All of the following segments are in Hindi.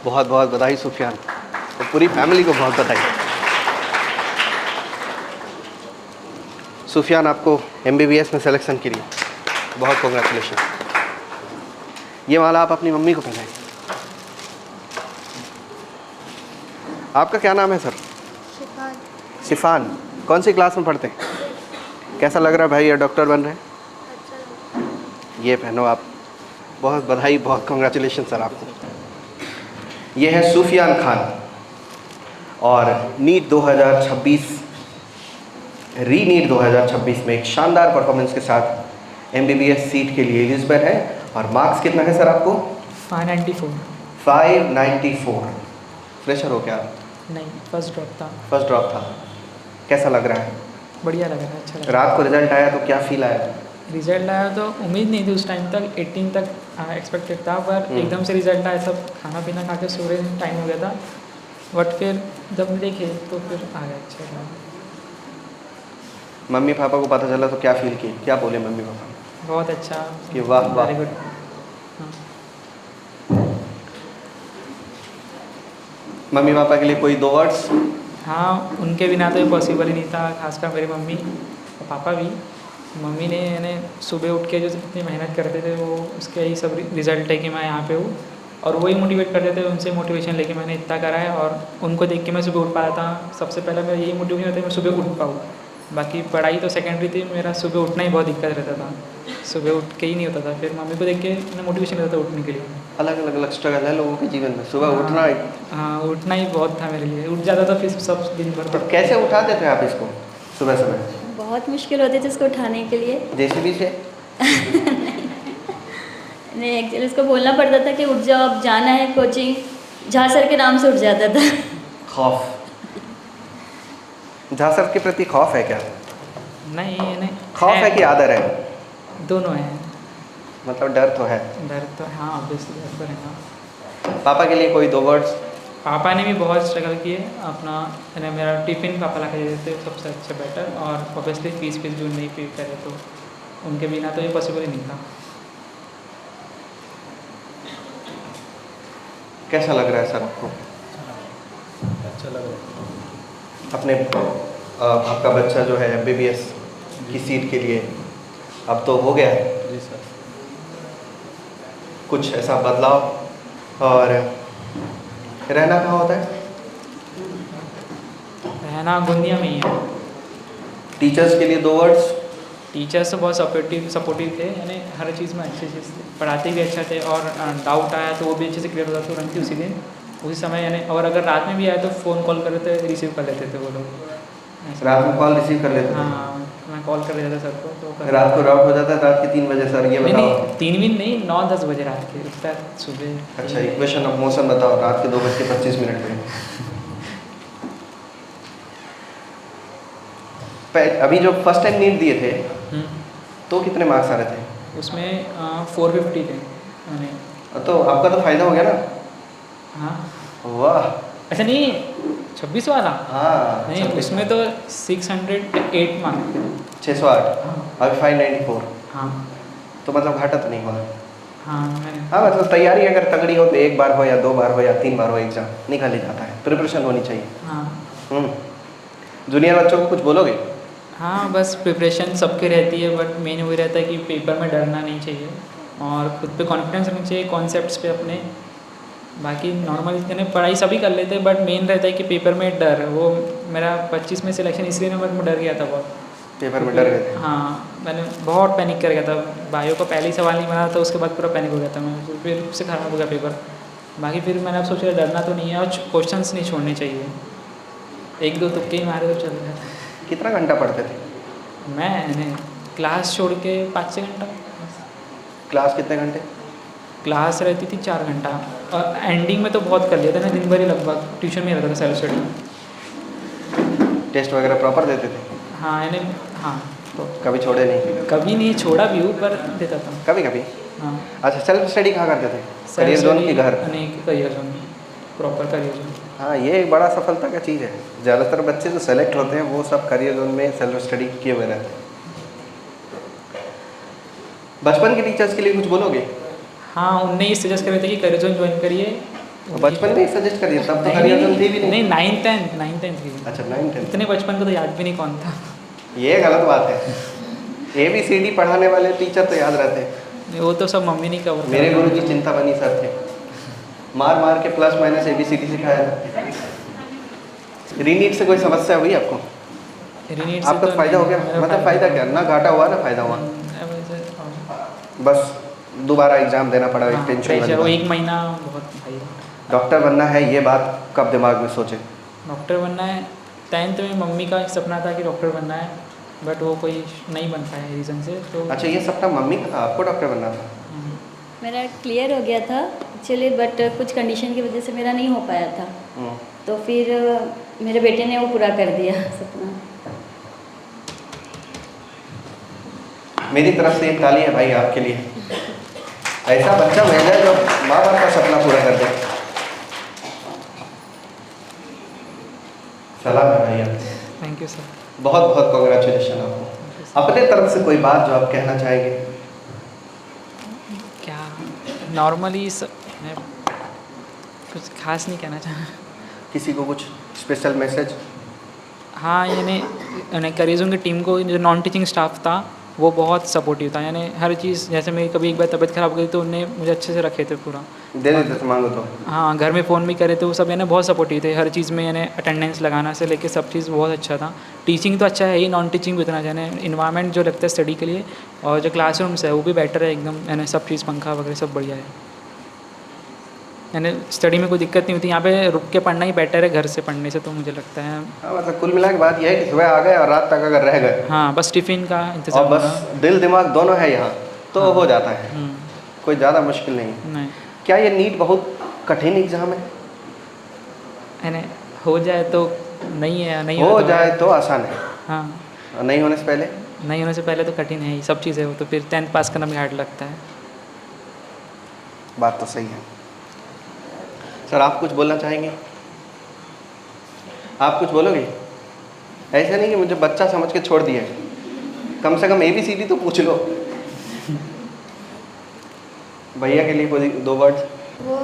बहुत बहुत बधाई सुफियान, और पूरी फैमिली को बहुत बधाई। सुफियान, आपको MBBS में सिलेक्शन के लिए बहुत कॉन्ग्रेचुलेशन। ये माला आप अपनी मम्मी को पहनाएं। आपका क्या नाम है सर? शिफान। शिफान। कौन सी क्लास में पढ़ते हैं? कैसा लग रहा है भाई, ये डॉक्टर बन रहे हैं? अच्छा। ये पहनो आप। बहुत बधाई, बहुत कॉन्ग्रेचुलेशन सर आपको। ये है सुफियान खान, और नीट 2026 नीट 2026 में एक शानदार परफॉर्मेंस के साथ MBBS सीट के लिए एलिजिबल है। और मार्क्स कितना है सर आपको? 594। 594। फ्रेशर हो क्या आप? नहीं, फर्स्ट ड्रॉप था। फर्स्ट ड्रॉप था। कैसा लग रहा है? बढ़िया लग रहा है, अच्छा लग रहा रात को रिजल्ट आया तो क्या फील आया? है। रिजल्ट आया तो उम्मीद नहीं थी उस टाइम तक, 18 तक एक्सपेक्टेड था, पर एकदम से रिजल्ट आया, सब खाना पीना खा के सो रहे टाइम हो गया था, बट फिर जब देखे तो फिर आ गया, अच्छा लगा। मम्मी पापा को पता चला तो क्या फील किए, क्या बोले मम्मी पापा? बहुत अच्छा कि वाह वाह। Very good. हाँ, मम्मी पापा के लिए कोई 2 वर्ड्स? हाँ, उनके बिना तो ये पॉसिबल ही नहीं था, खासकर मेरी मम्मी और पापा भी। मम्मी ने यानी सुबह उठ के जो इतनी मेहनत करते थे, वो उसके ही सब रिजल्ट है कि मैं यहाँ पे हूँ, और वही मोटिवेट करते थे, उनसे मोटिवेशन लेके मैंने इतना करा है, और उनको देख के मैं सुबह उठ पाया था। सबसे पहले मेरा यही मोटिवेशन होता है मैं सुबह उठ पाऊँ। बाकी पढ़ाई तो सेकेंडरी थी, मेरा सुबह उठना ही बहुत दिक्कत रहता था, सुबह उठ के ही नहीं होता था, फिर मम्मी को देख के मैंने मोटिवेशन लेता था उठने के लिए। अलग स्ट्रगल है लोगों के जीवन में, सुबह उठना। हाँ, उठना ही बहुत था मेरे लिए, उठ जाता था फिर सब दिन भर। तो कैसे उठाते थे आप इसको सुबह सुबह? बहुत मुश्किल होती थी इसको उठाने के लिए। JCB से? नहीं, एक्चुअली उसको बोलना पड़ता था कि उठ जाओ, अब जाना है कोचिंग। झा सर के नाम से उठ जाता था। खौफ? झा सर के प्रति खौफ है क्या? नहीं, नहीं खौफ है कि आदर है? दोनों है। मतलब डर तो है। डर तो हाँ, ऑब्वियसली डर तो रहना। पापा के लिए कोई 2 वर्ड्स? पापा ने भी बहुत स्ट्रगल किए अपना, यानी मेरा टिफ़िन पापा ला के देते थे सबसे अच्छा बेटर, और ऑब्वियसली फीस भी नहीं पे करे, तो उनके बिना तो ये पॉसिबल ही नहीं था। कैसा लग रहा है सर आपको? अच्छा लग रहा है। अपने आपका बच्चा जो है MBBS की सीट के लिए अब तो हो गया है, जी सर। कुछ ऐसा बदलाव? और रहना कहाँ होता है? रहना गोंदिया में ही है। टीचर्स के लिए 2 वर्ड्स? टीचर्स तो बहुत सपोर्टिव थे, यानी हर चीज़ में अच्छी चीज़ पढ़ाते भी अच्छा थे, और डाउट आया तो वो भी अच्छे से क्लियर होता था तुरंत ही उसी दिन उसी समय, यानी और अगर रात में भी आया तो फ़ोन कॉल कर लेते, रिसीव कर लेते थे वो लोग। रात में कॉल रिसीव कर लेते थे? हाँ, मैं कॉल कर देता था सर को, तो रात को डाउट हो जाता है रात के 3 बजे, सर ये नहीं बताओ। नहीं, 3 भी नहीं, 9-10 बजे रात के, उतना सुबह। अच्छा, इक्वेशन ऑफ मोशन बताओ रात के 2:25 में। अभी जो फर्स्ट टाइम नीट दिए थे तो कितने मार्क्स आ रहे थे? उसमें 450 थे मैंने। तो आपका तो फायदा हो गया ना? हाँ, वाह। अच्छा नहीं, 26 वाला? हाँ, नहीं, 26 उसमें तो 608 मार्क्स थे। 608। हाँ अभी 594। हाँ तो मतलब घाटा तो नहीं हुआ? हाँ, मैंने हाँ, मतलब तैयारी अगर तगड़ी हो तो 1 बार हो या 2 बार हो या 3 बार हो एग्जाम निकाल ही जाता है, प्रिपरेशन होनी चाहिए। हाँ जूनियर बच्चों को कुछ बोलोगे? हाँ, बस प्रिपरेशन सबकी रहती है, बट मेन वही रहता है कि पेपर में डरना नहीं चाहिए, और खुद पे कॉन्फिडेंस रखना चाहिए, कॉन्सेप्ट्स पे अपने। बाकी नॉर्मल इतने पढ़ाई सभी कर लेते हैं, बट मेन रहता है कि पेपर में डर। वो मेरा 25 में सिलेक्शन इसलिए नंबर में डर गया था बहुत। पेपर में डर गए थे? हाँ, मैंने बहुत पैनिक कर गया था, बायो का पहले ही सवाल नहीं बना था, उसके बाद पूरा पैनिक हो गया था मैं, फिर उससे ख़राब हो गया पेपर। बाकी फिर मैंने अब सोचा डरना तो नहीं है, और क्वेश्चंस नहीं छोड़ने चाहिए, 1-2 तुक्के ही मारे तो चल रहा था। कितना घंटा पढ़ते थे? मैंने क्लास छोड़ के 5-6 घंटा। क्लास कितने घंटे? क्लास रहती थी 4 घंटा, और एंडिंग में तो बहुत कर लिया था ना, दिन भर ही लगभग ट्यूशन में रहता था, सेल्फ स्टडी। टेस्ट वगैरह प्रॉपर देते थे? हाँ, यानी हाँ, तो कभी छोड़े नहीं? कभी नहीं छोड़ा भी हूँ, पर देता था। कभी कभी? हाँ, अच्छा, सेल्फ स्टडी कहाँ करते थे? सेल्फ करियर जोन स्टडी की घर? नहीं, career zone, proper career zone. हाँ, ये एक बड़ा सफलता का चीज़ है। ज़्यादातर बच्चे जो सेलेक्ट होते हैं वो सब करियर जोन में सेल्फ स्टडी किए हुए रहते हैं। बचपन के टीचर्स के लिए कुछ बोलोगे? हाँ, उनने ये सजेस्ट करे थे कि करियर जोन ज्वाइन करिए, बचपन में ही सजेस्ट करिए, तब तो नहीं करियर जोन थी भी नहीं। नहीं 9th 10th थी। अच्छा 9th 10th। इतने बचपन को तो याद भी नहीं कौन था। ये गलत बात है। ABCD पढ़ाने वाले टीचर तो याद रहते हैं। नहीं, वो तो सब मम्मी नहीं कवर मेरे गुरुजी चिंतामणि सर थे, मार मार के प्लस माइनस ABCD सिखाया था। रीनीट से कोई समस्या हुई आपको? रीनीट आपका तो फायदा हो गया? मतलब फायदा क्या, ना घाटा हुआ ना फायदा हुआ, बस दोबारा एग्जाम देना पड़ा, एक टेंशन वाली वो बात। 1 महीना बहुत भाई। डॉक्टर बनना है, ये बात कब दिमाग में सोचे? डॉक्टर बनना है 10th में मम्मी का एक सपना था कि डॉक्टर बनना है, बट वो कोई नहीं बन पाया रीज़न से। तो अच्छा, ये सपना मम्मी का था, आपको डॉक्टर बनना था? मेरा क्लियर हो गया था एक्चुअली, बट कुछ कंडीशन की वजह से मेरा नहीं हो पाया था। तो फिर मेरे बेटे ने वो पूरा कर दिया सपना। मेरी तरफ से एक ताली है भाई आपके लिए। ऐसा बच्चा मिल जाए जो माँ बाप का सपना पूरा कर दे। सलाम है भाई आपको। Thank you sir. बहुत बहुत कॉन्ग्रेचुलेशन आपको। अपने तरफ से कोई बात जो आप कहना चाहेंगे? क्या नॉर्मली मैं कुछ खास नहीं कहना चाह। किसी को कुछ स्पेशल मैसेज? हाँ, यानी करियर्स की टीम को जो नॉन टीचिंग स्टाफ था वो बहुत सपोर्टिव था, यानी हर चीज़, जैसे मेरी कभी एक बार तबीयत ख़राब हो गई तो उनने मुझे अच्छे से रखे थे पूरा। दे देते थे मांगो तो? हाँ, घर में फ़ोन भी करे थे वो सब, यानी बहुत सपोर्टिव थे हर चीज़ में, यानी अटेंडेंस लगाना से लेके सब चीज़ बहुत अच्छा था। टीचिंग तो अच्छा है ही, नॉन टीचिंग भी उतना, यानी इन्वायरमेंट जो लगता है स्टडी के लिए, और जो क्लासरूम्स है वो भी बेटर है एकदम, यानी सब चीज़ पंखा वगैरह सब बढ़िया है, यानी स्टडी में कोई दिक्कत नहीं होती। यहाँ पे रुक के पढ़ना ही बेटर है घर से पढ़ने से, तो मुझे लगता है। हाँ, मतलब कुल मिला के बात यह है कि सुबह आ गए और रात तक अगर रह गए, हाँ, बस टिफ़िन का और इंतज़ाम बस होगा। दिल दिमाग दोनों है यहाँ, तो हाँ। हो जाता है, कोई ज़्यादा मुश्किल नहीं। नहीं, क्या ये नीट बहुत कठिन एग्जाम है? यानी हो जाए तो नहीं है, नहीं हो तो जाए तो आसान है, हाँ, और नहीं होने से पहले? नहीं होने से पहले तो कठिन है ही सब चीज़ें, वो तो फिर 10th पास करना भी हार्ड लगता है। बात तो सही है। सर, आप कुछ बोलना चाहेंगे? आप कुछ बोलोगे? ऐसा नहीं कि मुझे बच्चा समझ के छोड़ दिए, कम से कम ABCD तो पूछ लो। भैया के लिए कोई 2 वर्ड? वो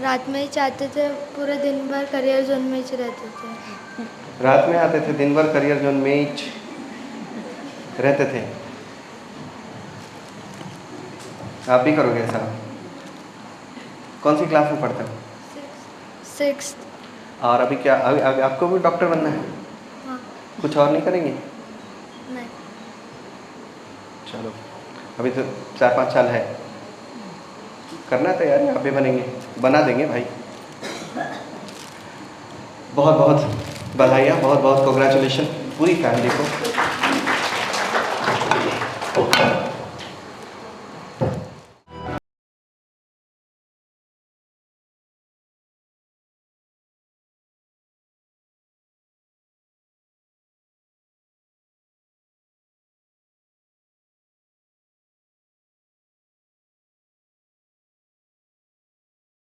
रात में ही चाहते थे, पूरे दिन भर करियर जोन में ही रहते थे। रात में आते थे, दिन भर करियर जोन में ही रहते थे। आप भी करोगे ऐसा? कौन सी क्लास में पढ़ते हो? 6th। और अभी क्या, अभी आपको भी डॉक्टर बनना है? हाँ। कुछ और नहीं करेंगे? नहीं। चलो, अभी तो 4-5 साल है, करना तैयारी, आप भी बनेंगे, बना देंगे भाई। बहुत बहुत बधाइयाँ, बहुत बहुत कॉन्ग्रेचुलेशन पूरी फैमिली को।